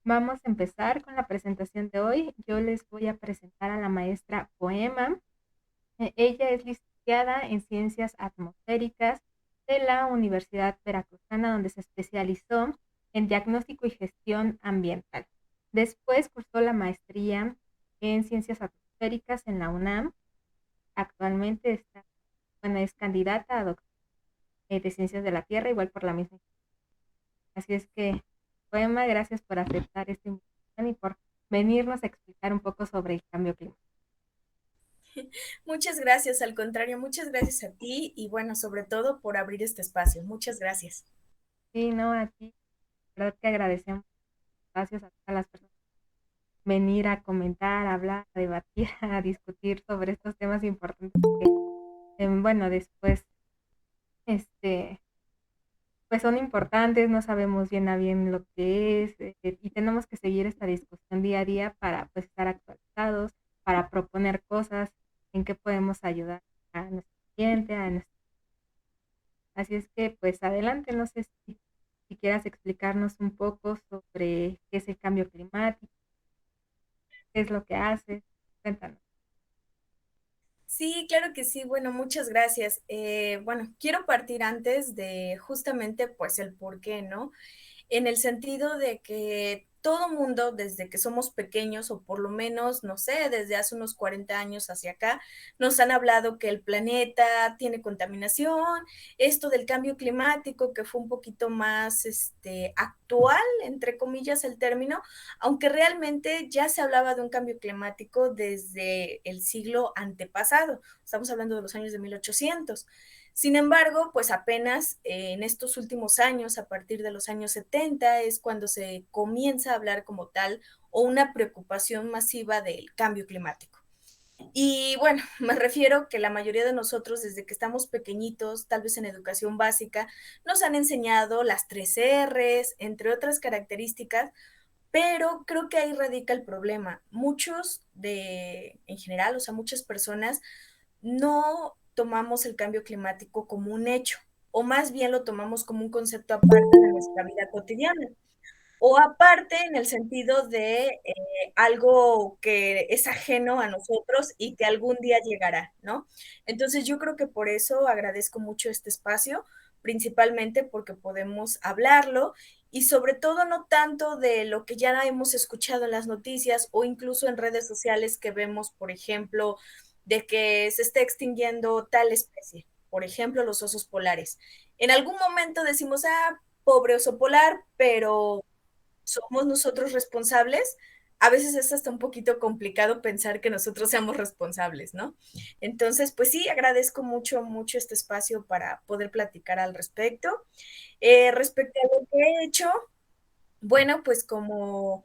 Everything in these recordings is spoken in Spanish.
Vamos a empezar con la presentación de hoy. Yo les voy a presentar a la maestra Poema. Ella es licenciada en Ciencias Atmosféricas de la Universidad Veracruzana, donde se especializó en diagnóstico y gestión ambiental. Después cursó la maestría en Ciencias Atmosféricas en la UNAM. Actualmente es candidata a doctora de Ciencias de la Tierra, igual por la misma. Así es que, Poema, gracias por aceptar esta invitación y por venirnos a explicar un poco sobre el cambio climático. Muchas gracias, al contrario, muchas gracias a ti y bueno, sobre todo por abrir este espacio. Muchas gracias. Sí, no, a ti, la verdad que agradecemos gracias a todas las personas venir a comentar, a hablar, a debatir, a discutir sobre estos temas importantes que, bueno, después, este, pues son importantes, no sabemos bien a bien lo que es, y tenemos que seguir esta discusión día a día para pues estar actualizados, para proponer cosas en que podemos ayudar a nuestro cliente, así es que pues adelante, no sé si quieras explicarnos un poco sobre qué es el cambio climático, qué es lo que hace, cuéntanos. Sí, claro que sí. Bueno, muchas gracias. Bueno, quiero partir antes de justamente pues el por qué, ¿no? En el sentido de que todo mundo, desde que somos pequeños, o por lo menos, no sé, desde hace unos 40 años hacia acá, nos han hablado que el planeta tiene contaminación, esto del cambio climático, que fue un poquito más actual, entre comillas, el término, aunque realmente ya se hablaba de un cambio climático desde el siglo antepasado, estamos hablando de los años de 1800. Sin embargo, pues apenas en estos últimos años, a partir de los años 70, es cuando se comienza a hablar como tal o una preocupación masiva del cambio climático. Y bueno, me refiero que la mayoría de nosotros desde que estamos pequeñitos, tal vez en educación básica, nos han enseñado las tres R's, entre otras características, pero creo que ahí radica el problema. En general, o sea, muchas personas no tomamos el cambio climático como un hecho, o más bien lo tomamos como un concepto aparte de nuestra vida cotidiana, o aparte en el sentido de algo que es ajeno a nosotros y que algún día llegará, ¿no? Entonces yo creo que por eso agradezco mucho este espacio, principalmente porque podemos hablarlo y sobre todo no tanto de lo que ya hemos escuchado en las noticias o incluso en redes sociales que vemos, por ejemplo, de que se está extinguiendo tal especie, por ejemplo, los osos polares. En algún momento decimos, ah, pobre oso polar, pero somos nosotros responsables. A veces es hasta un poquito complicado pensar que nosotros seamos responsables, ¿no? Entonces, pues sí, agradezco mucho, mucho este espacio para poder platicar al respecto. Respecto a lo que he hecho, bueno, pues como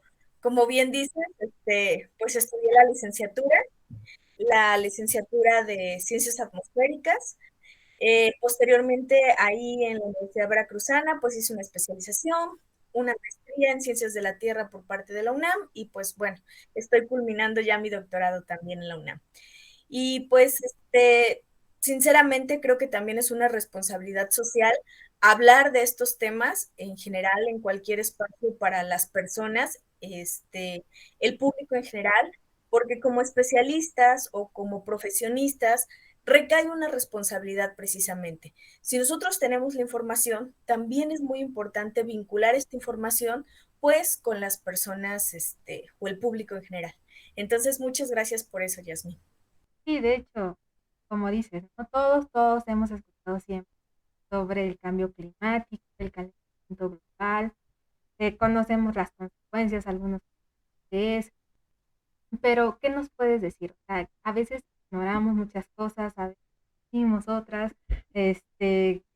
bien dices, pues estudié la licenciatura de Ciencias Atmosféricas. Posteriormente, ahí en la Universidad Veracruzana, pues hice una especialización, una maestría en Ciencias de la Tierra por parte de la UNAM y pues bueno, estoy culminando ya mi doctorado también en la UNAM. Y pues, sinceramente creo que también es una responsabilidad social hablar de estos temas en general, en cualquier espacio para las personas, el público en general, porque como especialistas o como profesionistas, recae una responsabilidad precisamente. Si nosotros tenemos la información, también es muy importante vincular esta información pues con las personas o el público en general. Entonces, muchas gracias por eso, Yasmin. Sí, de hecho, como dices, ¿no? Todos hemos escuchado siempre sobre el cambio climático, el calentamiento global, conocemos las consecuencias, algunos de eso, pero ¿qué nos puedes decir? O sea, a veces ignoramos muchas cosas, a veces decimos otras,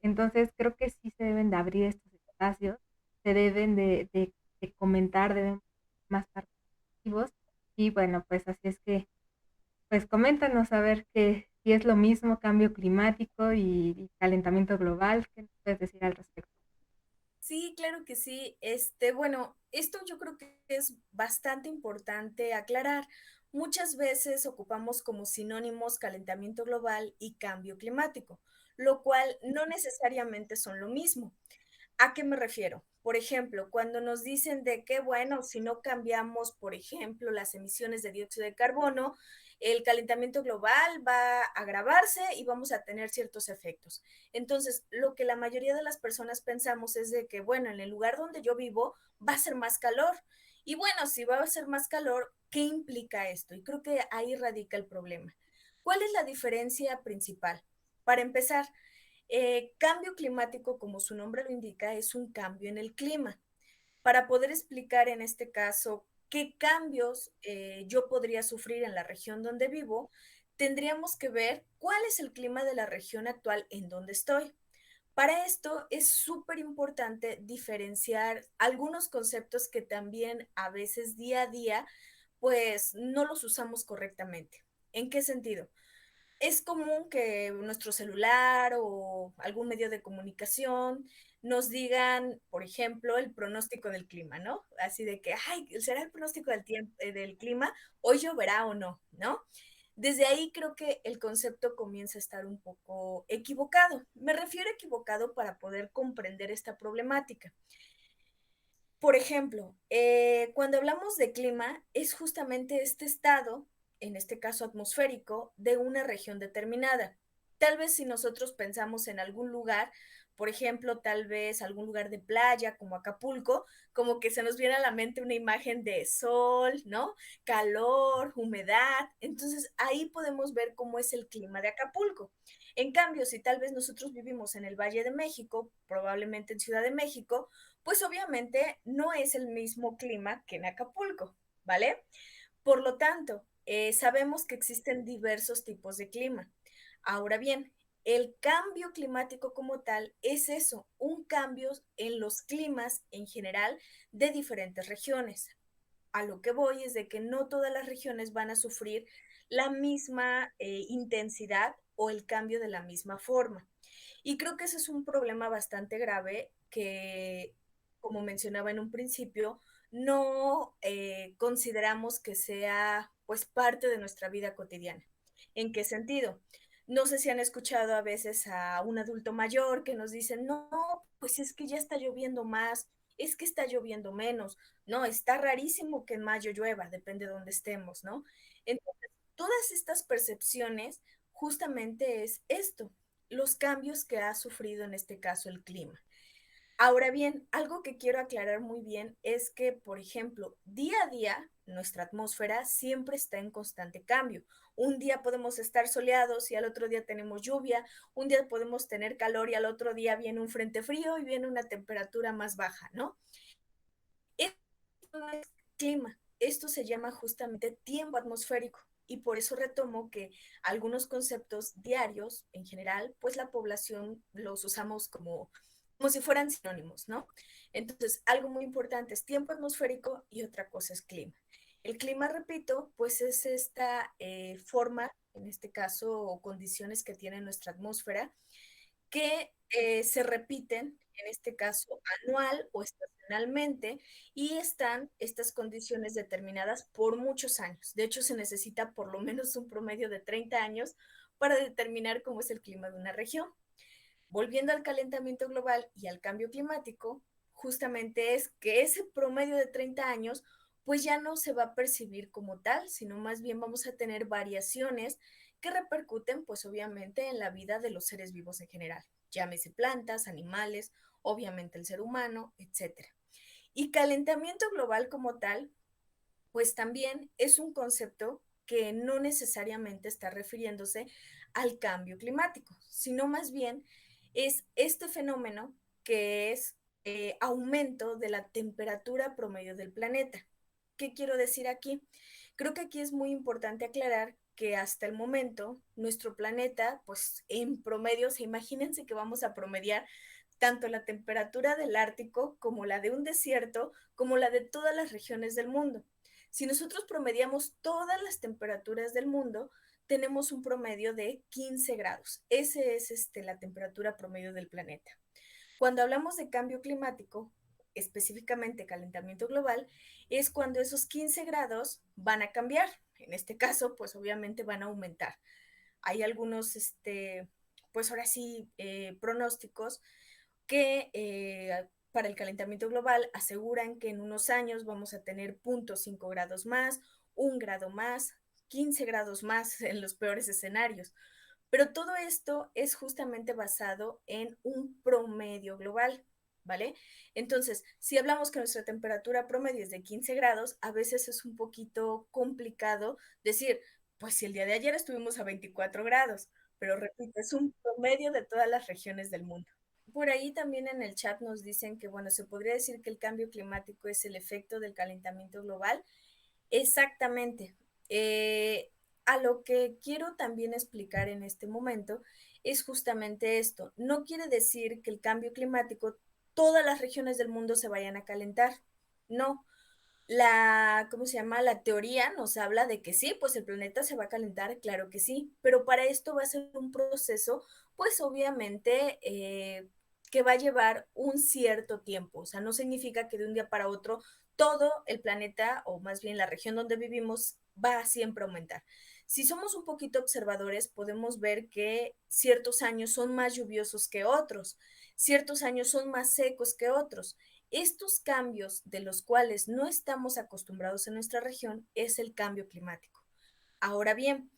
entonces creo que sí se deben de abrir estos espacios, se deben de comentar, deben ser más participativos, y bueno, pues así es que, pues coméntanos a ver que si es lo mismo cambio climático y calentamiento global, ¿qué nos puedes decir al respecto? Sí, claro que sí. Bueno, esto yo creo que es bastante importante aclarar. Muchas veces ocupamos como sinónimos calentamiento global y cambio climático, lo cual no necesariamente son lo mismo. ¿A qué me refiero? Por ejemplo, cuando nos dicen de que, bueno, si no cambiamos, por ejemplo, las emisiones de dióxido de carbono, el calentamiento global va a agravarse y vamos a tener ciertos efectos. Entonces, lo que la mayoría de las personas pensamos es de que, bueno, en el lugar donde yo vivo va a ser más calor. Y bueno, si va a ser más calor, ¿qué implica esto? Y creo que ahí radica el problema. ¿Cuál es la diferencia principal? Para empezar, cambio climático, como su nombre lo indica, es un cambio en el clima. Para poder explicar en este caso qué cambios yo podría sufrir en la región donde vivo, tendríamos que ver cuál es el clima de la región actual en donde estoy. Para esto es súper importante diferenciar algunos conceptos que también a veces día a día pues no los usamos correctamente. ¿En qué sentido? Es común que nuestro celular o algún medio de comunicación nos digan, por ejemplo, el pronóstico del clima, ¿no? Así de que, ay, será el pronóstico del clima, hoy lloverá o no, ¿no? Desde ahí creo que el concepto comienza a estar un poco equivocado. Me refiero a equivocado para poder comprender esta problemática. Por ejemplo, cuando hablamos de clima, es justamente este estado, en este caso atmosférico, de una región determinada. Tal vez si nosotros pensamos en algún lugar, por ejemplo, tal vez algún lugar de playa como Acapulco, como que se nos viene a la mente una imagen de sol, ¿no? Calor, humedad. Entonces ahí podemos ver cómo es el clima de Acapulco. En cambio, si tal vez nosotros vivimos en el Valle de México, probablemente en Ciudad de México, pues obviamente no es el mismo clima que en Acapulco, ¿vale? Por lo tanto, sabemos que existen diversos tipos de clima. Ahora bien, el cambio climático como tal es eso, un cambio en los climas en general de diferentes regiones. A lo que voy es de que no todas las regiones van a sufrir la misma intensidad o el cambio de la misma forma. Y creo que ese es un problema bastante grave que, como mencionaba en un principio, no consideramos que sea pues parte de nuestra vida cotidiana. ¿En qué sentido? No sé si han escuchado a veces a un adulto mayor que nos dicen, no, pues es que ya está lloviendo más, es que está lloviendo menos, no, está rarísimo que en mayo llueva, depende de dónde estemos, ¿no? Entonces, todas estas percepciones justamente es esto, los cambios que ha sufrido en este caso el clima. Ahora bien, algo que quiero aclarar muy bien es que, por ejemplo, día a día nuestra atmósfera siempre está en constante cambio. Un día podemos estar soleados y al otro día tenemos lluvia, un día podemos tener calor y al otro día viene un frente frío y viene una temperatura más baja, ¿no? Esto no es clima, esto se llama justamente tiempo atmosférico. Y por eso retomo que algunos conceptos diarios, en general, pues la población los usamos como si fueran sinónimos, ¿no? Entonces, algo muy importante es tiempo atmosférico y otra cosa es clima. El clima, repito, pues es esta forma, en este caso, o condiciones que tiene nuestra atmósfera, que se repiten, en este caso, anual o estacionalmente, y están estas condiciones determinadas por muchos años. De hecho, se necesita por lo menos un promedio de 30 años para determinar cómo es el clima de una región. Volviendo al calentamiento global y al cambio climático, justamente es que ese promedio de 30 años pues ya no se va a percibir como tal, sino más bien vamos a tener variaciones que repercuten pues obviamente en la vida de los seres vivos en general, llámese plantas, animales, obviamente el ser humano, etcétera. Y calentamiento global como tal, pues también es un concepto que no necesariamente está refiriéndose al cambio climático, sino más bien es este fenómeno que es aumento de la temperatura promedio del planeta. ¿Qué quiero decir aquí? Creo que aquí es muy importante aclarar que hasta el momento nuestro planeta, pues en promedio, se imagínense que vamos a promediar tanto la temperatura del Ártico como la de un desierto, como la de todas las regiones del mundo. Si nosotros promediamos todas las temperaturas del mundo, tenemos un promedio de 15 grados. Ese es la temperatura promedio del planeta. Cuando hablamos de cambio climático, específicamente calentamiento global, es cuando esos 15 grados van a cambiar. En este caso, pues obviamente van a aumentar. Hay algunos, pues ahora sí, pronósticos que para el calentamiento global aseguran que en unos años vamos a tener 0.5 grados más, 1 grado más, 15 grados más en los peores escenarios. Pero todo esto es justamente basado en un promedio global, ¿vale? Entonces, si hablamos que nuestra temperatura promedio es de 15 grados, a veces es un poquito complicado decir, pues si el día de ayer estuvimos a 24 grados, pero repito, es un promedio de todas las regiones del mundo. Por ahí también en el chat nos dicen que, bueno, se podría decir que el cambio climático es el efecto del calentamiento global. Exactamente. A lo que quiero también explicar en este momento es justamente esto. No quiere decir que el cambio climático, todas las regiones del mundo se vayan a calentar. No, ¿cómo se llama? La teoría nos habla de que sí, pues el planeta se va a calentar, claro que sí, pero para esto va a ser un proceso, pues obviamente que va a llevar un cierto tiempo, o sea, no significa que de un día para otro todo el planeta, o más bien la región donde vivimos, va a siempre aumentar. Si somos un poquito observadores, podemos ver que ciertos años son más lluviosos que otros, ciertos años son más secos que otros. Estos cambios de los cuales no estamos acostumbrados en nuestra región es el cambio climático. Ahora bien,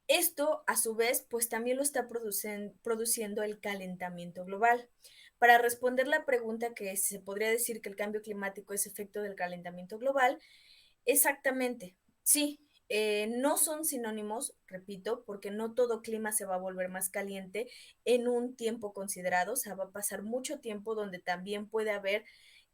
esto a su vez pues también lo está produciendo el calentamiento global. Para responder la pregunta que se podría decir que el cambio climático es efecto del calentamiento global, exactamente, sí, no son sinónimos, repito, porque no todo clima se va a volver más caliente en un tiempo considerado, o sea, va a pasar mucho tiempo donde también puede haber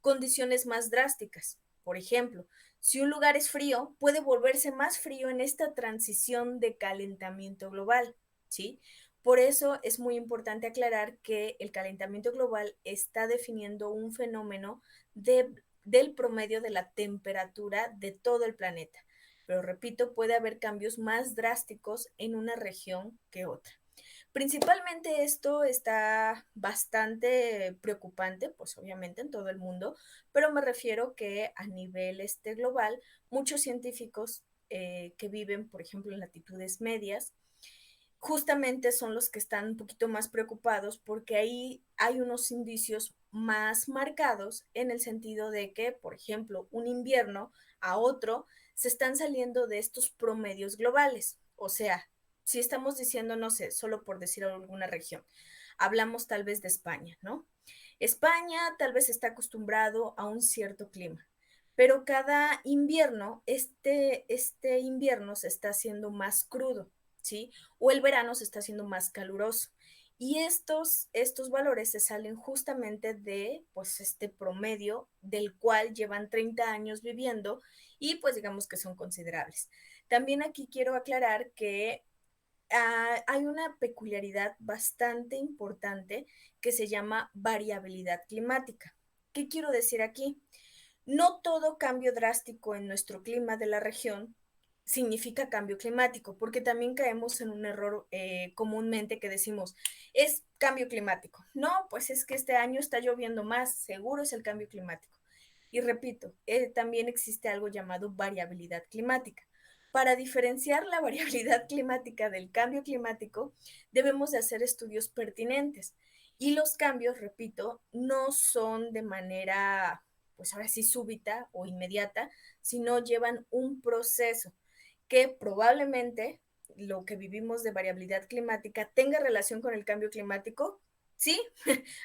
condiciones más drásticas. Por ejemplo, si un lugar es frío, puede volverse más frío en esta transición de calentamiento global, ¿sí? Por eso es muy importante aclarar que el calentamiento global está definiendo un fenómeno del promedio de la temperatura de todo el planeta. Pero repito, puede haber cambios más drásticos en una región que otra. Principalmente esto está bastante preocupante, pues obviamente en todo el mundo, pero me refiero que a nivel global, muchos científicos que viven, por ejemplo, en latitudes medias, justamente son los que están un poquito más preocupados porque ahí hay unos indicios más marcados en el sentido de que, por ejemplo, un invierno a otro se están saliendo de estos promedios globales. O sea, si estamos diciendo, no sé, solo por decir alguna región, hablamos tal vez de España, ¿no? España tal vez está acostumbrado a un cierto clima, pero cada invierno, este invierno se está haciendo más crudo, ¿sí? O el verano se está haciendo más caluroso. Y estos valores se salen justamente de pues este promedio del cual llevan 30 años viviendo y pues digamos que son considerables. También aquí quiero aclarar que hay una peculiaridad bastante importante que se llama variabilidad climática. ¿Qué quiero decir aquí? No todo cambio drástico en nuestro clima de la región significa cambio climático, porque también caemos en un error comúnmente que decimos, es cambio climático. No, pues es que este año está lloviendo más, seguro es el cambio climático. Y repito, también existe algo llamado variabilidad climática. Para diferenciar la variabilidad climática del cambio climático, debemos de hacer estudios pertinentes. Y los cambios, repito, no son de manera pues ahora sí súbita o inmediata, sino llevan un proceso que probablemente lo que vivimos de variabilidad climática tenga relación con el cambio climático. Sí,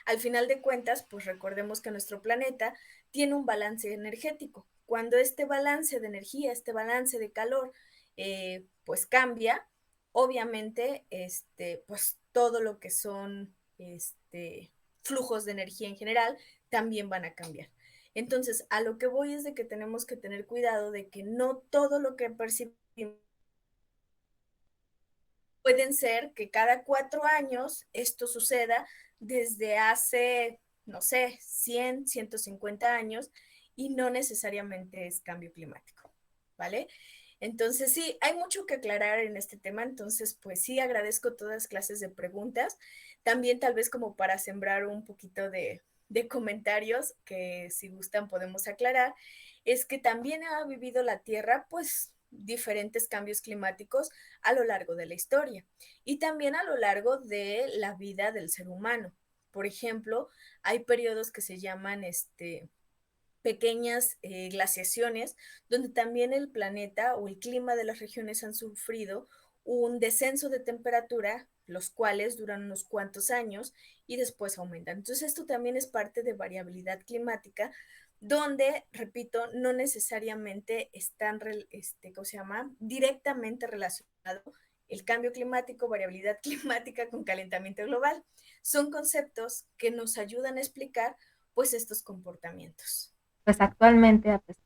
al final de cuentas, pues recordemos que nuestro planeta tiene un balance energético. Cuando este balance de energía, este balance de calor, pues cambia, obviamente, pues todo lo que son flujos de energía en general también van a cambiar. Entonces, a lo que voy es de que tenemos que tener cuidado de que no todo lo que percibimos pueden ser que cada 4 años esto suceda desde hace, no sé, 100, 150 años y no necesariamente es cambio climático, ¿vale? Entonces, sí, hay mucho que aclarar en este tema, entonces, pues sí, agradezco todas clases de preguntas, también tal vez como para sembrar un poquito de comentarios que si gustan podemos aclarar, es que también ha vivido la Tierra, pues, diferentes cambios climáticos a lo largo de la historia y también a lo largo de la vida del ser humano. Por ejemplo, hay periodos que se llaman pequeñas glaciaciones, donde también el planeta o el clima de las regiones han sufrido un descenso de temperatura, los cuales duran unos cuantos años y después aumentan. Entonces, esto también es parte de variabilidad climática, donde, repito, no necesariamente están, ¿cómo se llama? Directamente relacionado el cambio climático, variabilidad climática con calentamiento global. Son conceptos que nos ayudan a explicar pues estos comportamientos. Pues actualmente, pues,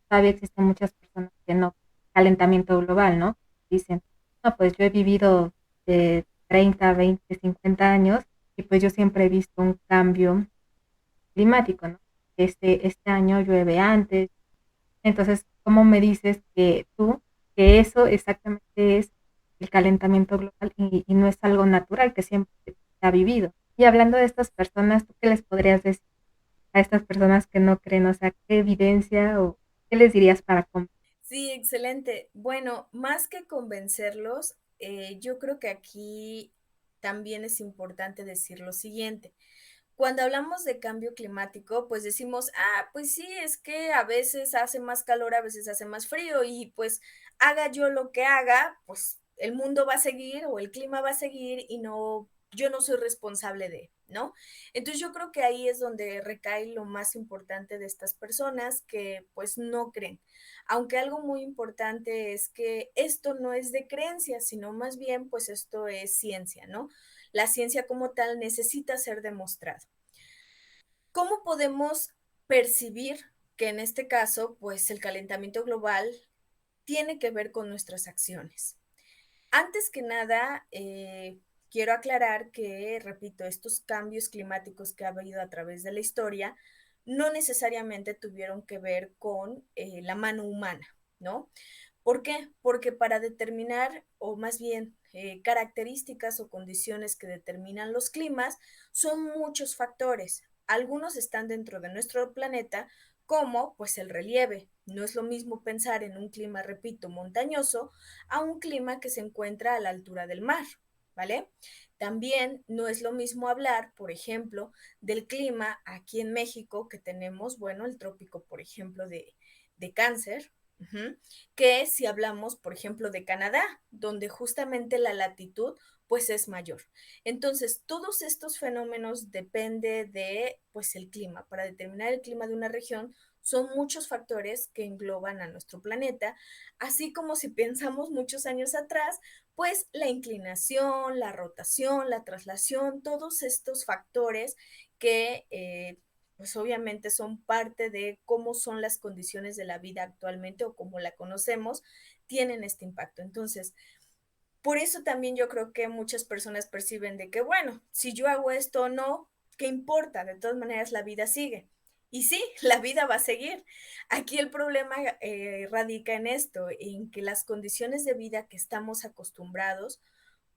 todavía existen muchas personas que no, calentamiento global, ¿no? Dicen, no, pues yo he vivido de 30, 20, 50 años y pues yo siempre he visto un cambio climático, ¿no? Este año llueve antes. Entonces, ¿cómo me dices que tú, que eso exactamente es el calentamiento global y no es algo natural que siempre se ha vivido? Y hablando de estas personas, ¿tú qué les podrías decir a estas personas que no creen? O sea, ¿qué evidencia o qué les dirías para Sí, excelente. Bueno, más que convencerlos, yo creo que aquí también es importante decir lo siguiente. Cuando hablamos de cambio climático, pues decimos, ah, pues sí, es que a veces hace más calor, a veces hace más frío y pues haga yo lo que haga, pues el mundo va a seguir o el clima va a seguir y no, yo no soy responsable de, ¿no? Entonces yo creo que ahí es donde recae lo más importante de estas personas que pues no creen. Aunque algo muy importante es que esto no es de creencia, sino más bien pues esto es ciencia, ¿no? La ciencia como tal necesita ser demostrada. ¿Cómo podemos percibir que en este caso, pues el calentamiento global tiene que ver con nuestras acciones? Antes que nada, quiero aclarar que, repito, estos cambios climáticos que ha habido a través de la historia no necesariamente tuvieron que ver con la mano humana, ¿no? ¿Por qué? Porque para determinar, o más bien características o condiciones que determinan los climas, son muchos factores. Algunos están dentro de nuestro planeta, como pues el relieve. No es lo mismo pensar en un clima, repito, montañoso, a un clima que se encuentra a la altura del mar, ¿vale? También no es lo mismo hablar, por ejemplo, del clima aquí en México, que tenemos, bueno, el trópico, por ejemplo, de Cáncer, uh-huh, que si hablamos, por ejemplo, de Canadá, donde justamente la latitud pues es mayor. Entonces, todos estos fenómenos depende de pues el clima. Para determinar el clima de una región son muchos factores que engloban a nuestro planeta, así como si pensamos muchos años atrás, pues la inclinación, la rotación, la traslación, todos estos factores que pues obviamente son parte de cómo son las condiciones de la vida actualmente o como la conocemos, tienen este impacto. Entonces, por eso también yo creo que muchas personas perciben de que, bueno, si yo hago esto o no, ¿qué importa? De todas maneras, la vida sigue. Y sí, la vida va a seguir. Aquí el problema radica en esto, en que las condiciones de vida que estamos acostumbrados,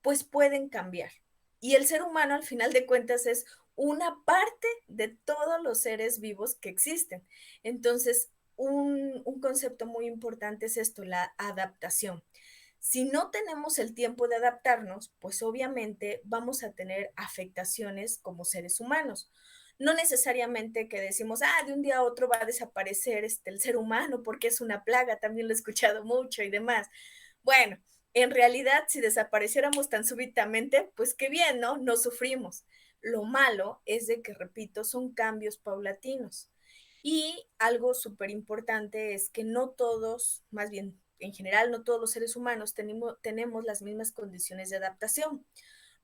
pues pueden cambiar. Y el ser humano, al final de cuentas, es una parte de todos los seres vivos que existen. Entonces, un concepto muy importante es esto, la adaptación. Si no tenemos el tiempo de adaptarnos, pues obviamente vamos a tener afectaciones como seres humanos. No necesariamente que decimos, ah, de un día a otro va a desaparecer el ser humano porque es una plaga, también lo he escuchado mucho y demás. Bueno, en realidad, si desapareciéramos tan súbitamente, pues qué bien, ¿no? No sufrimos. Lo malo es de que, repito, son cambios paulatinos. Y algo súper importante es que no todos, más bien en general, no todos los seres humanos tenemos las mismas condiciones de adaptación.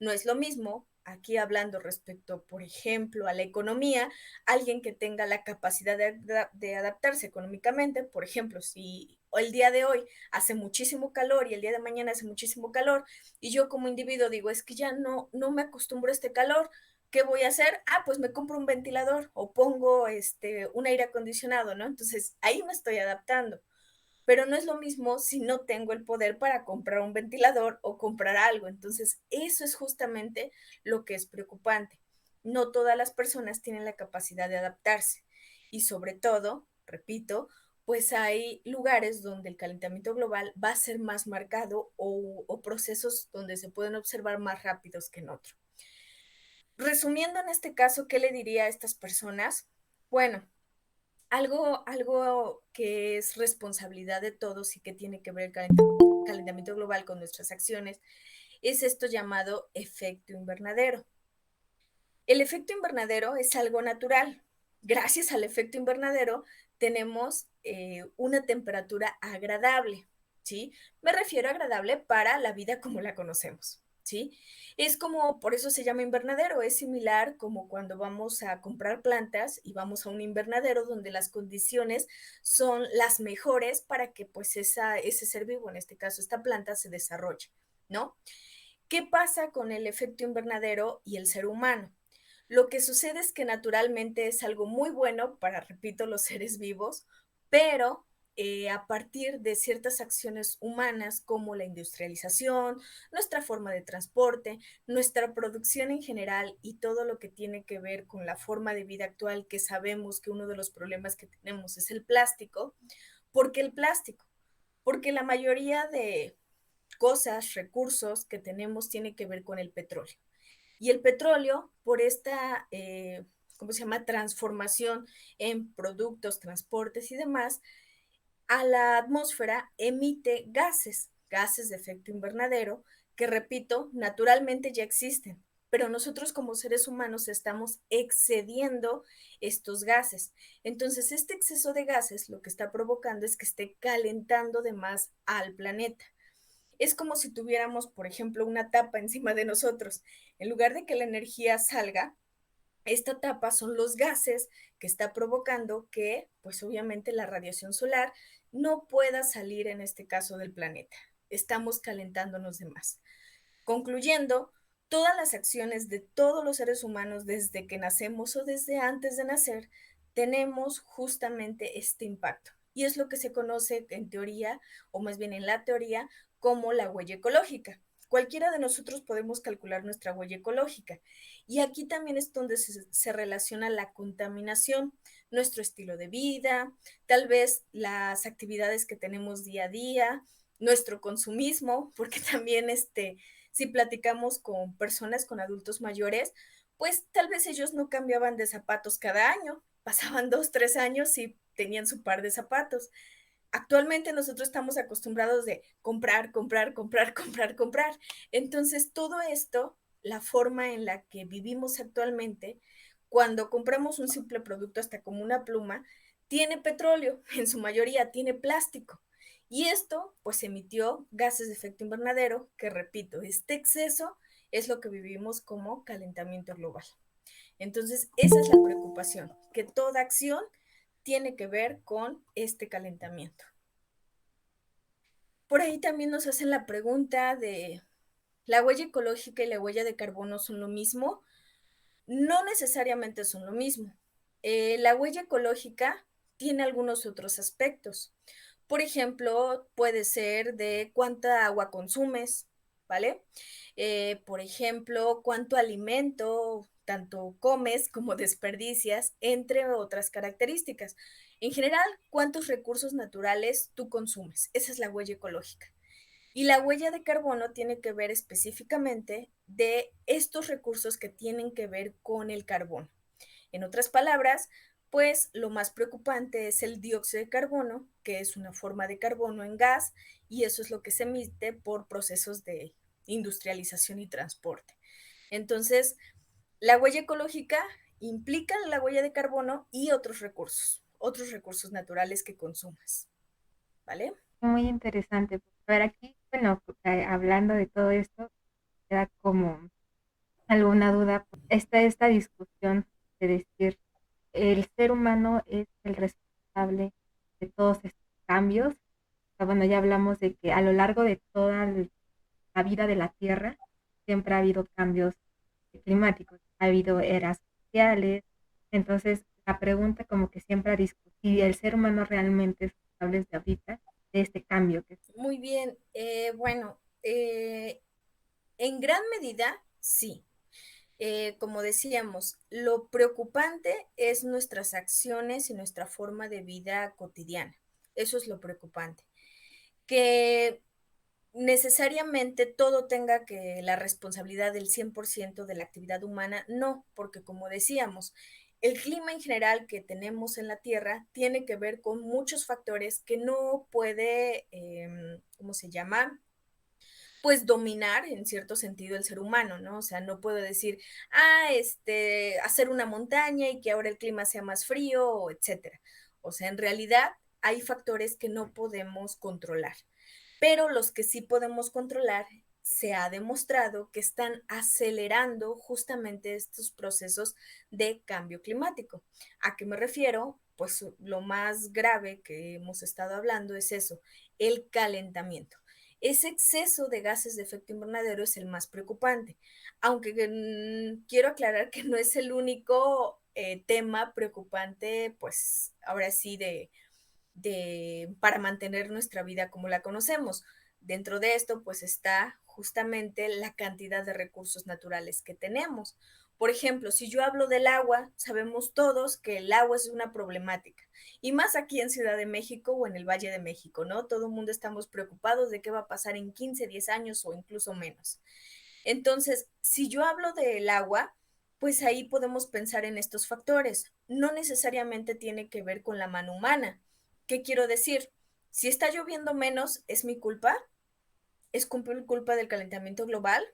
No es lo mismo, aquí hablando respecto, por ejemplo, a la economía, alguien que tenga la capacidad de adaptarse económicamente, por ejemplo, si el día de hoy hace muchísimo calor y el día de mañana hace muchísimo calor, y yo como individuo digo, es que ya no me acostumbro a este calor, ¿qué voy a hacer? Ah, pues me compro un ventilador o pongo un aire acondicionado, ¿no? Entonces ahí me estoy adaptando. Pero no es lo mismo si no tengo el poder para comprar un ventilador o comprar algo. Entonces, eso es justamente lo que es preocupante. No todas las personas tienen la capacidad de adaptarse. Y sobre todo, repito, pues hay lugares donde el calentamiento global va a ser más marcado o procesos donde se pueden observar más rápidos que en otro. Resumiendo en este caso, ¿qué le diría a estas personas? Bueno, algo que es responsabilidad de todos y que tiene que ver el calentamiento global con nuestras acciones es esto llamado efecto invernadero. El efecto invernadero es algo natural. Gracias al efecto invernadero tenemos una temperatura agradable, ¿sí? Me refiero a agradable para la vida como la conocemos, ¿sí? Es como, por eso se llama invernadero, es similar como cuando vamos a comprar plantas y vamos a un invernadero donde las condiciones son las mejores para que pues ese ser vivo, en este caso esta planta, se desarrolle, ¿no? ¿Qué pasa con el efecto invernadero y el ser humano? Lo que sucede es que naturalmente es algo muy bueno para, repito, los seres vivos, pero a partir de ciertas acciones humanas como la industrialización, nuestra forma de transporte, nuestra producción en general y todo lo que tiene que ver con la forma de vida actual, que sabemos que uno de los problemas que tenemos es el plástico. ¿Por qué el plástico? Porque la mayoría de cosas, recursos que tenemos tiene que ver con el petróleo. Y el petróleo, por esta, ¿cómo se llama?, transformación en productos, transportes y demás, a la atmósfera emite gases de efecto invernadero, que repito, naturalmente ya existen, pero nosotros como seres humanos estamos excediendo estos gases. Entonces, este exceso de gases lo que está provocando es que esté calentando de más al planeta. Es como si tuviéramos, por ejemplo, una tapa encima de nosotros. En lugar de que la energía salga, esta tapa son los gases que está provocando que, pues obviamente, la radiación solar no pueda salir en este caso del planeta. Estamos calentándonos de más. Concluyendo, todas las acciones de todos los seres humanos desde que nacemos o desde antes de nacer, tenemos justamente este impacto. Y es lo que se conoce en teoría, o más bien en la teoría, como la huella ecológica. Cualquiera de nosotros podemos calcular nuestra huella ecológica. Y aquí también es donde se relaciona la contaminación, nuestro estilo de vida, tal vez las actividades que tenemos día a día, nuestro consumismo, porque también si platicamos con personas, con adultos mayores, pues tal vez ellos no cambiaban de zapatos cada año, pasaban 2, 3 años y tenían su par de zapatos. Actualmente nosotros estamos acostumbrados de comprar, comprar, comprar, comprar, comprar. Entonces, todo esto, la forma en la que vivimos actualmente, cuando compramos un simple producto, hasta como una pluma, tiene petróleo, en su mayoría tiene plástico. Y esto, pues, emitió gases de efecto invernadero, que repito, este exceso es lo que vivimos como calentamiento global. Entonces, esa es la preocupación, que toda acción tiene que ver con este calentamiento. Por ahí también nos hacen la pregunta de, ¿la huella ecológica y la huella de carbono son lo mismo? No necesariamente son lo mismo. La huella ecológica tiene algunos otros aspectos. Por ejemplo, puede ser de cuánta agua consumes, ¿vale? Por ejemplo, cuánto alimento tanto comes como desperdicias, entre otras características. En general, cuántos recursos naturales tú consumes. Esa es la huella ecológica. Y la huella de carbono tiene que ver específicamente de estos recursos que tienen que ver con el carbono. En otras palabras, pues lo más preocupante es el dióxido de carbono, que es una forma de carbono en gas, y eso es lo que se emite por procesos de industrialización y transporte. Entonces, la huella ecológica implica la huella de carbono y otros recursos naturales que consumas, ¿vale? Muy interesante. A ver, aquí, bueno, hablando de todo esto, queda como alguna duda. Esta discusión de decir, el ser humano es el responsable de todos estos cambios. O sea, bueno, ya hablamos de que a lo largo de toda la vida de la Tierra siempre ha habido cambios climáticos, ha habido eras sociales. Entonces, la pregunta como que siempre a discutir, si el ser humano realmente es responsable de ahorita, de este cambio que Muy bien, bueno, en gran medida sí. Como decíamos, lo preocupante es nuestras acciones y nuestra forma de vida cotidiana. Eso es lo preocupante. Que necesariamente todo tenga que la responsabilidad del 100% de la actividad humana, no, porque como decíamos, el clima en general que tenemos en la Tierra tiene que ver con muchos factores que no puede, ¿cómo se llama? Pues dominar en cierto sentido el ser humano, ¿no? O sea, no puedo decir, hacer una montaña y que ahora el clima sea más frío, etcétera. O sea, en realidad hay factores que no podemos controlar, pero los que sí podemos controlar se ha demostrado que están acelerando justamente estos procesos de cambio climático. ¿A qué me refiero? Pues lo más grave que hemos estado hablando es eso, el calentamiento. Ese exceso de gases de efecto invernadero es el más preocupante, aunque quiero aclarar que no es el único tema preocupante, pues ahora sí, para mantener nuestra vida como la conocemos. Dentro de esto, pues está justamente la cantidad de recursos naturales que tenemos. Por ejemplo, si yo hablo del agua, sabemos todos que el agua es una problemática. Y más aquí en Ciudad de México o en el Valle de México, ¿no? Todo el mundo estamos preocupados de qué va a pasar en 15, 10 años o incluso menos. Entonces, si yo hablo del agua, pues ahí podemos pensar en estos factores. No necesariamente tiene que ver con la mano humana. ¿Qué quiero decir? Si está lloviendo menos, ¿es mi culpa? ¿Es culpa del calentamiento global?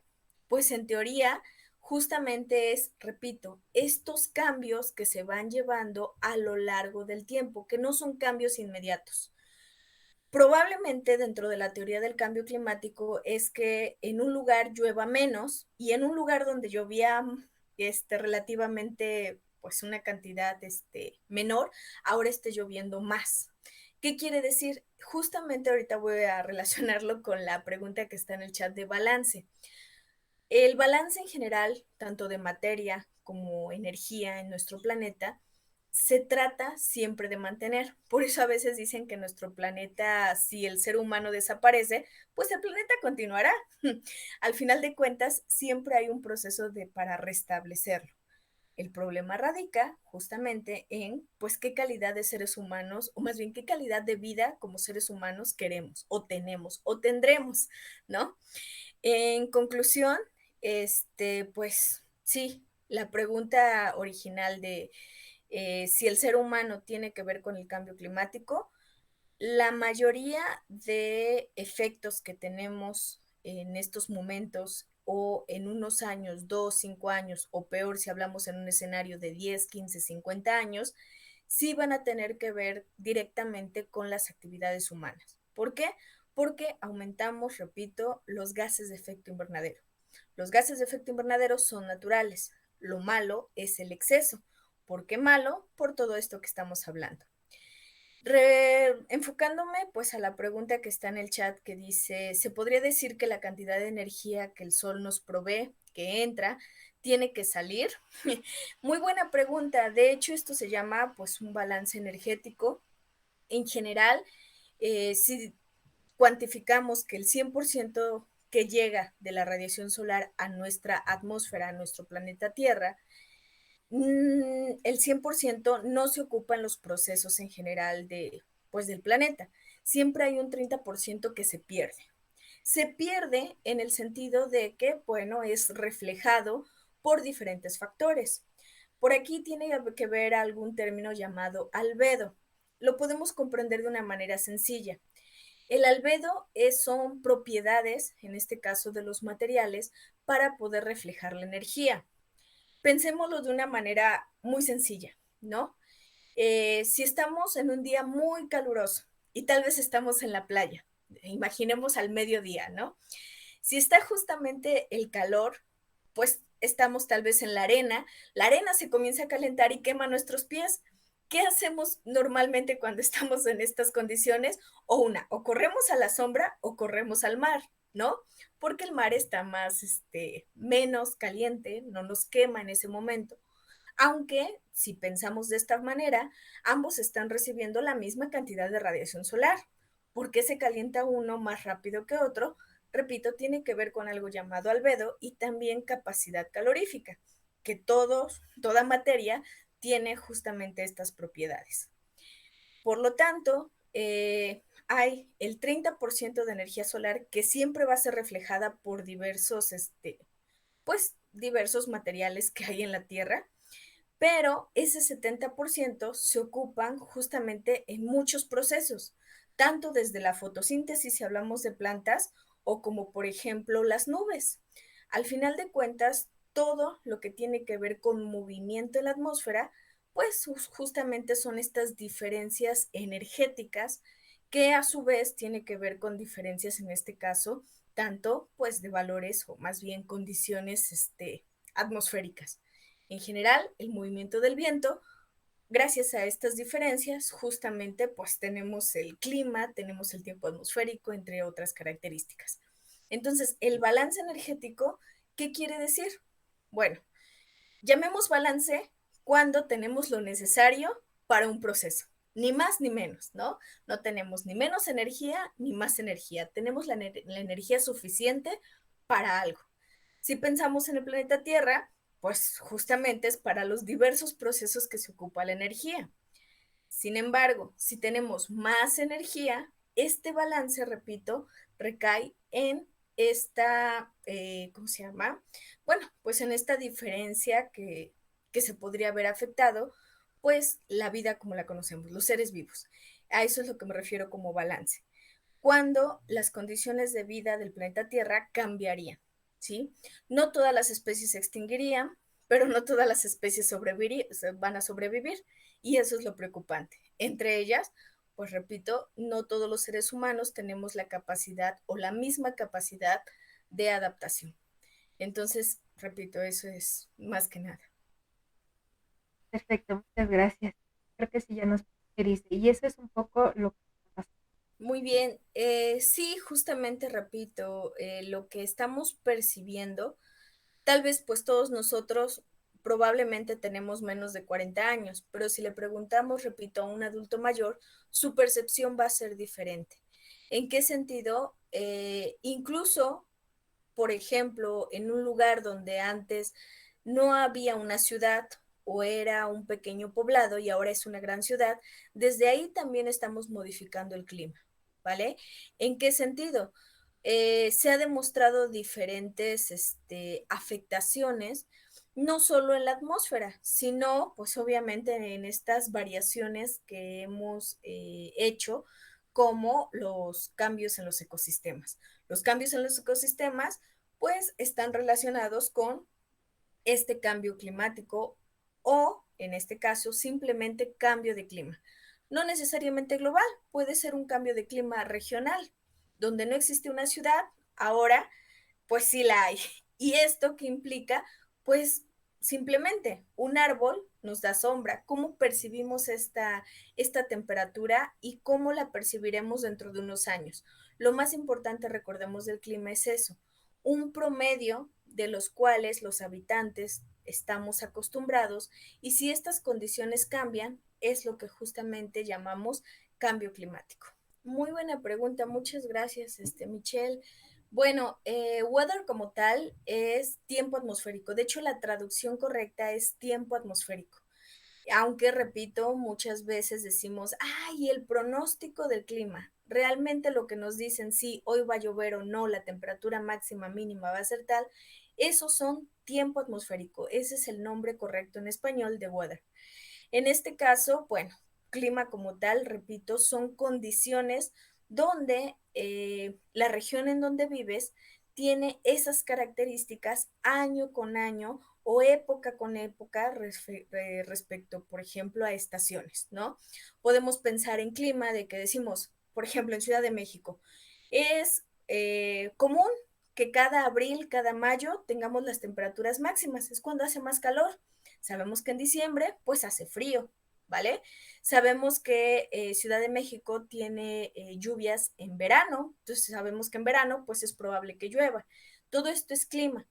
Pues en teoría, justamente es, repito, estos cambios que se van llevando a lo largo del tiempo, que no son cambios inmediatos. Probablemente dentro de la teoría del cambio climático es que en un lugar llueva menos y en un lugar donde llovía relativamente pues una cantidad menor, ahora esté lloviendo más. ¿Qué quiere decir? Justamente ahorita voy a relacionarlo con la pregunta que está en el chat de balance. El balance en general, tanto de materia como energía en nuestro planeta, se trata siempre de mantener. Por eso a veces dicen que nuestro planeta, si el ser humano desaparece, pues el planeta continuará. Al final de cuentas, siempre hay un proceso para restablecerlo. El problema radica justamente en, pues, qué calidad de seres humanos, o más bien qué calidad de vida como seres humanos queremos, o tenemos, o tendremos, ¿no? En conclusión, pues sí, la pregunta original de si el ser humano tiene que ver con el cambio climático, la mayoría de efectos que tenemos en estos momentos o en unos años, 2, 5 años, o peor si hablamos en un escenario de 10, 15, 50 años, sí van a tener que ver directamente con las actividades humanas. ¿Por qué? Porque aumentamos, repito, los gases de efecto invernadero. Los gases de efecto invernadero son naturales. Lo malo es el exceso. ¿Por qué malo? Por todo esto que estamos hablando. Enfocándome pues a la pregunta que está en el chat que dice, ¿se podría decir que la cantidad de energía que el sol nos provee, que entra, tiene que salir? Muy buena pregunta. De hecho, esto se llama pues un balance energético. En general, si cuantificamos que el 100% que llega de la radiación solar a nuestra atmósfera, a nuestro planeta Tierra, el 100% no se ocupa en los procesos en general pues, del planeta. Siempre hay un 30% que se pierde. Se pierde en el sentido de que, bueno, es reflejado por diferentes factores. Por aquí tiene que ver algún término llamado albedo. Lo podemos comprender de una manera sencilla. El albedo son propiedades, en este caso de los materiales, para poder reflejar la energía. Pensémoslo de una manera muy sencilla, ¿no? Si estamos en un día muy caluroso y tal vez estamos en la playa, imaginemos al mediodía, ¿no? Si está justamente el calor, pues estamos tal vez en la arena se comienza a calentar y quema nuestros pies. ¿Qué hacemos normalmente cuando estamos en estas condiciones? O corremos a la sombra o corremos al mar, ¿no? Porque el mar está más, menos caliente, no nos quema en ese momento. Aunque, si pensamos de esta manera, ambos están recibiendo la misma cantidad de radiación solar. ¿Por qué se calienta uno más rápido que otro? Repito, tiene que ver con algo llamado albedo y también capacidad calorífica, que toda materia tiene justamente estas propiedades. Por lo tanto, hay el 30% de energía solar que siempre va a ser reflejada por diversos, pues, diversos materiales que hay en la Tierra, pero ese 70% se ocupan justamente en muchos procesos, tanto desde la fotosíntesis, si hablamos de plantas, o como por ejemplo las nubes. Al final de cuentas, todo lo que tiene que ver con movimiento en la atmósfera, pues justamente son estas diferencias energéticas que a su vez tiene que ver con diferencias en este caso, tanto pues de valores o más bien condiciones atmosféricas. En general, el movimiento del viento, gracias a estas diferencias, justamente pues tenemos el clima, tenemos el tiempo atmosférico, entre otras características. Entonces, el balance energético, ¿qué quiere decir? Bueno, llamemos balance cuando tenemos lo necesario para un proceso, ni más ni menos, ¿no? No tenemos ni menos energía ni más energía, tenemos la energía suficiente para algo. Si pensamos en el planeta Tierra, pues justamente es para los diversos procesos que se ocupa la energía. Sin embargo, si tenemos más energía, este balance, repito, recae en ¿cómo se llama? Bueno, pues en esta diferencia que se podría haber afectado, pues la vida como la conocemos, los seres vivos. A eso es lo que me refiero como balance. Cuando las condiciones de vida del planeta Tierra cambiarían, ¿sí? No todas las especies se extinguirían, pero no todas las especies van a sobrevivir, y eso es lo preocupante. Entre ellas, pues repito, no todos los seres humanos tenemos la capacidad o la misma capacidad de adaptación. Entonces, repito, eso es más que nada. Perfecto, muchas gracias. Creo que sí ya nos sugeriste. Y eso es un poco lo que está pasando. Muy bien, sí, justamente repito, lo que estamos percibiendo. Tal vez pues todos nosotros probablemente tenemos menos de 40 años, pero si le preguntamos, repito, a un adulto mayor, su percepción va a ser diferente. ¿En qué sentido? Incluso, por ejemplo, en un lugar donde antes no había una ciudad o era un pequeño poblado y ahora es una gran ciudad, desde ahí también estamos modificando el clima, ¿vale? ¿En qué sentido? Se ha demostrado diferentes afectaciones, no solo en la atmósfera, sino pues obviamente en estas variaciones que hemos hecho, como los cambios en los ecosistemas. Los cambios en los ecosistemas pues están relacionados con este cambio climático, o en este caso simplemente cambio de clima. No necesariamente global, puede ser un cambio de clima regional, donde no existe una ciudad, ahora pues sí la hay. ¿Y esto qué implica? Pues simplemente un árbol nos da sombra. ¿Cómo percibimos esta temperatura y cómo la percibiremos dentro de unos años? Lo más importante, recordemos, del clima es eso, un promedio de los cuales los habitantes estamos acostumbrados, y si estas condiciones cambian, es lo que justamente llamamos cambio climático. Muy buena pregunta, muchas gracias, Michelle. Bueno, weather como tal es tiempo atmosférico. De hecho, la traducción correcta es tiempo atmosférico. Aunque, repito, muchas veces decimos, ay, el pronóstico del clima. Realmente lo que nos dicen, si hoy va a llover o no, la temperatura máxima mínima va a ser tal, esos son tiempo atmosférico. Ese es el nombre correcto en español de weather. En este caso, bueno, clima como tal, repito, son condiciones donde la región en donde vives tiene esas características año con año o época con época respecto, por ejemplo, a estaciones, ¿no? Podemos pensar en clima de que decimos, por ejemplo, en Ciudad de México, es común que cada abril, cada mayo tengamos las temperaturas máximas, es cuando hace más calor. Sabemos que en diciembre pues hace frío, ¿vale? Sabemos que Ciudad de México tiene lluvias en verano, entonces sabemos que en verano pues es probable que llueva. Todo esto es clima.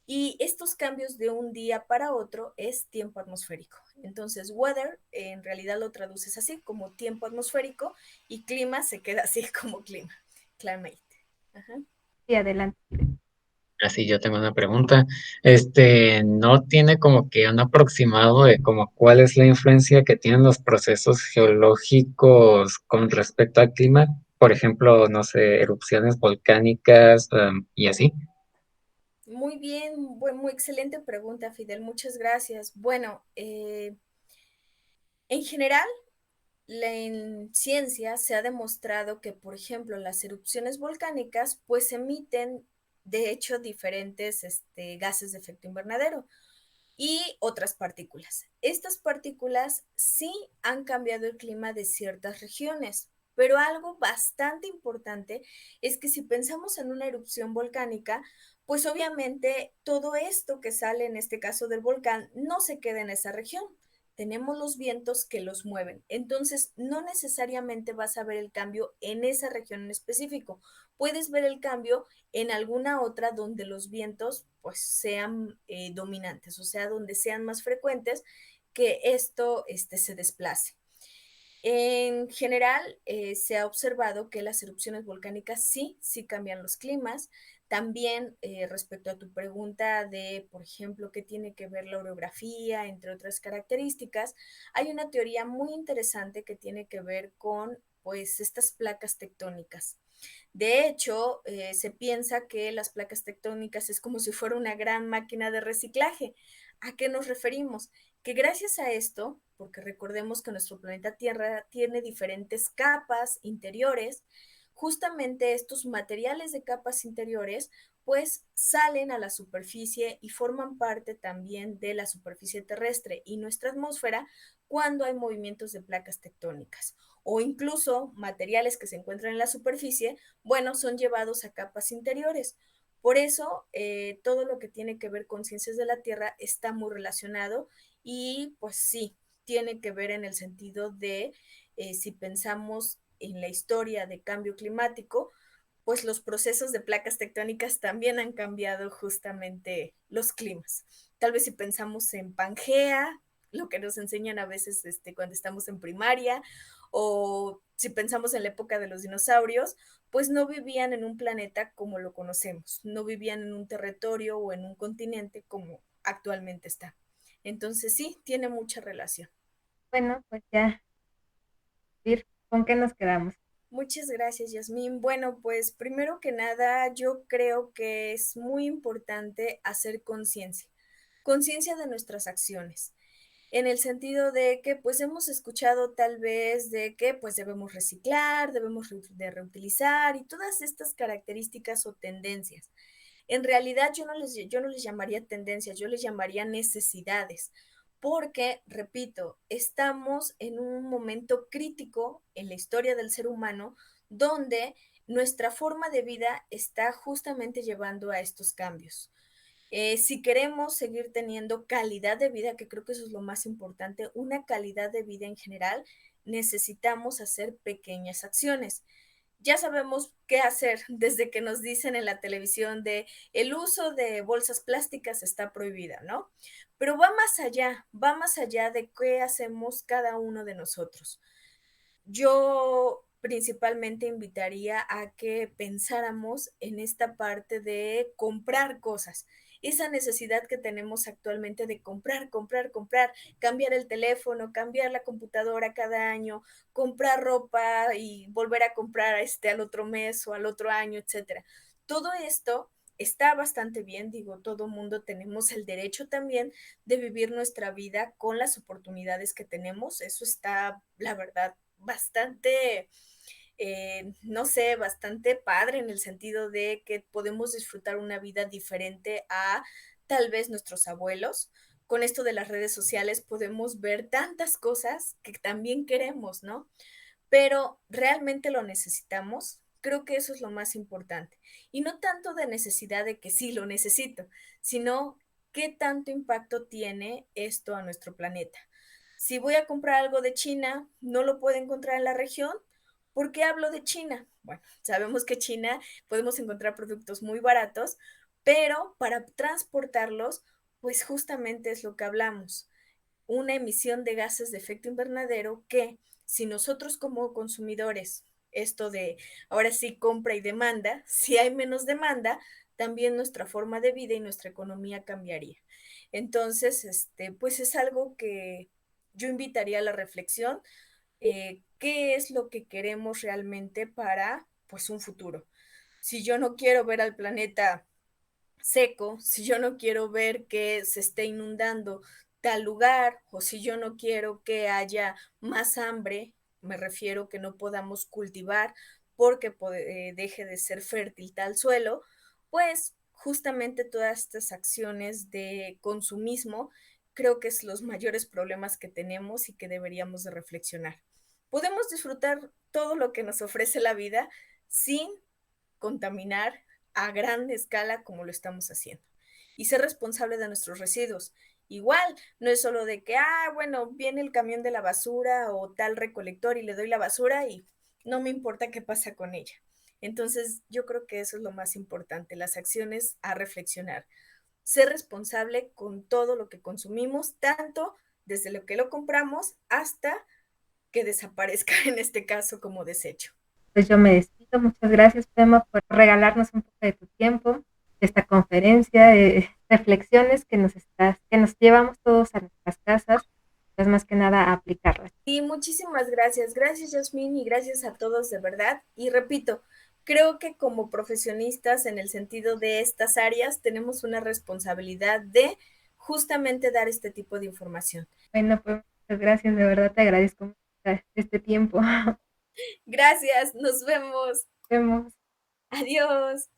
Y estos cambios de un día para otro es tiempo atmosférico. Entonces, weather en realidad lo traduces así como tiempo atmosférico, y clima se queda así como clima. Climate. Ajá. Sí, adelante. Así yo tengo una pregunta. ¿No tiene como que un aproximado de como cuál es la influencia que tienen los procesos geológicos con respecto al clima? Por ejemplo, no sé, erupciones volcánicas, y así. Muy bien, muy excelente pregunta, Fidel. Muchas gracias. Bueno, en general, en ciencia se ha demostrado que, por ejemplo, las erupciones volcánicas pues emiten, de hecho, diferentes gases de efecto invernadero y otras partículas. Estas partículas sí han cambiado el clima de ciertas regiones, pero algo bastante importante es que si pensamos en una erupción volcánica, pues obviamente todo esto que sale en este caso del volcán no se queda en esa región. Tenemos los vientos que los mueven. Entonces, no necesariamente vas a ver el cambio en esa región en específico. Puedes ver el cambio en alguna otra donde los vientos pues sean dominantes, o sea, donde sean más frecuentes que esto se desplace. En general, se ha observado que las erupciones volcánicas sí cambian los climas. También respecto a tu pregunta de, por ejemplo, qué tiene que ver la orografía, entre otras características, hay una teoría muy interesante que tiene que ver con pues estas placas tectónicas. De hecho, se piensa que las placas tectónicas es como si fuera una gran máquina de reciclaje. ¿A qué nos referimos? Que gracias a esto, porque recordemos que nuestro planeta Tierra tiene diferentes capas interiores, justamente estos materiales de capas interiores pues salen a la superficie y forman parte también de la superficie terrestre y nuestra atmósfera cuando hay movimientos de placas tectónicas o incluso materiales que se encuentran en la superficie, bueno, son llevados a capas interiores. Por eso, todo lo que tiene que ver con ciencias de la Tierra está muy relacionado y pues sí, tiene que ver en el sentido de si pensamos en la historia de cambio climático, pues los procesos de placas tectónicas también han cambiado justamente los climas. Tal vez si pensamos en Pangea, lo que nos enseñan a veces cuando estamos en primaria, o si pensamos en la época de los dinosaurios, pues no vivían en un planeta como lo conocemos, no vivían en un territorio o en un continente como actualmente está. Entonces sí, tiene mucha relación. Bueno, pues ya, ir, ¿con qué nos quedamos? Muchas gracias, Yasmín. Bueno, pues primero que nada, yo creo que es muy importante hacer conciencia, conciencia de nuestras acciones, en el sentido de que pues hemos escuchado tal vez de que pues debemos reciclar, debemos de reutilizar y todas estas características o tendencias. En realidad yo no les llamaría tendencias, yo les llamaría necesidades, porque, repito, estamos en un momento crítico en la historia del ser humano donde nuestra forma de vida está justamente llevando a estos cambios. Si queremos seguir teniendo calidad de vida, que creo que eso es lo más importante, una calidad de vida en general, necesitamos hacer pequeñas acciones. Ya sabemos qué hacer desde que nos dicen en la televisión de el uso de bolsas plásticas está prohibida, ¿no? Pero va más allá de qué hacemos cada uno de nosotros. Yo principalmente invitaría a que pensáramos en esta parte de comprar cosas, esa necesidad que tenemos actualmente de comprar, cambiar el teléfono, cambiar la computadora cada año, comprar ropa y volver a comprar al otro mes o al otro año, etcétera. Todo esto está bastante bien, digo, todo mundo tenemos el derecho también de vivir nuestra vida con las oportunidades que tenemos, eso está, la verdad, bastante, no sé, bastante padre en el sentido de que podemos disfrutar una vida diferente a tal vez nuestros abuelos. Con esto de las redes sociales podemos ver tantas cosas que también queremos, ¿no? Pero realmente lo necesitamos. Creo que eso es lo más importante. Y no tanto de necesidad de que sí lo necesito, sino qué tanto impacto tiene esto a nuestro planeta. Si voy a comprar algo de China, no lo puedo encontrar en la región. ¿Por qué hablo de China? Bueno, sabemos que China podemos encontrar productos muy baratos, pero para transportarlos, pues justamente es lo que hablamos, una emisión de gases de efecto invernadero que si nosotros como consumidores, esto de ahora sí compra y demanda, si hay menos demanda, también nuestra forma de vida y nuestra economía cambiaría. Entonces, pues es algo que yo invitaría a la reflexión. ¿Qué es lo que queremos realmente para, pues, un futuro? Si yo no quiero ver al planeta seco, si yo no quiero ver que se esté inundando tal lugar, o si yo no quiero que haya más hambre, me refiero que no podamos cultivar porque deje de ser fértil tal suelo, pues justamente todas estas acciones de consumismo creo que es los mayores problemas que tenemos y que deberíamos de reflexionar. Podemos disfrutar todo lo que nos ofrece la vida sin contaminar a gran escala como lo estamos haciendo y ser responsable de nuestros residuos. Igual, no es solo de que, bueno, viene el camión de la basura o tal recolector y le doy la basura y no me importa qué pasa con ella. Entonces, yo creo que eso es lo más importante, las acciones a reflexionar. Ser responsable con todo lo que consumimos, tanto desde lo que lo compramos hasta que desaparezca en este caso como desecho. Pues yo me despido. Muchas gracias, Pema, por regalarnos un poco de tu tiempo, esta conferencia, reflexiones que nos llevamos todos a nuestras casas, pues más que nada a aplicarlas. Y muchísimas gracias. Gracias, Yasmín, y gracias a todos de verdad. Y repito, creo que como profesionistas en el sentido de estas áreas tenemos una responsabilidad de justamente dar este tipo de información. Bueno, pues muchas gracias, de verdad te agradezco mucho este tiempo. Gracias, nos vemos. Nos vemos. Adiós.